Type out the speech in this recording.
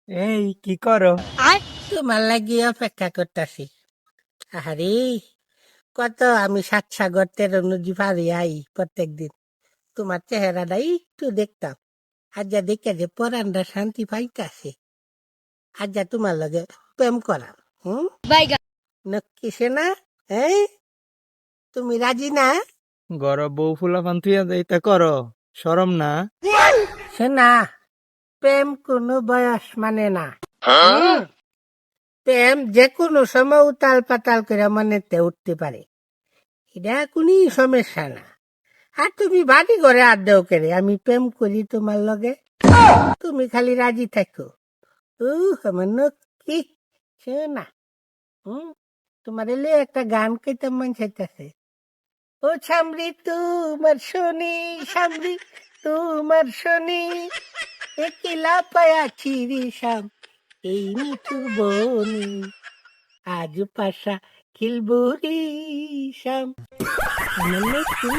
এই কি করো? তোমার লাগিয়ে অপেক্ষা করতেছি। আরে কত আমি সাত সাগর তেরো নদী পারি আই প্রত্যেক দিন। তোমার চেহারাটা একটু দেখতাম। আজ যা দেখে যে পরানটা শান্তি পাইতাছে। আজ যা তোমার লগে প্রেম করা। নক্কি সে না? হ্যাঁ, তুমি রাজি না? গর বউ ফুলা পান্তুয়া যাইতা করো, শরম না? সে না, প্রেম কোনো বয়স মানে না। হুম, প্রেম যে কোনো সময় উতাল পাতাল করে মনেতে উঠতে পারে। এটা কোনই সমস্যা না। আর তুমি বাড়ি ঘরে আড্ডাও করে আমি প্রেম করি তোমার লগে। তুমি খালি রাজি থাকো। আমার নক্কি না। হুম, তোমার এলে একটা গান কইতে মন চাইতেছে। ও ছামরি তোমার শনি, সামরি তোমার শনি, একলা পায়া চিরি শাম এই নিঠুর বনি, আজ পাশা খিলবুরি শাম। আমার নক্কি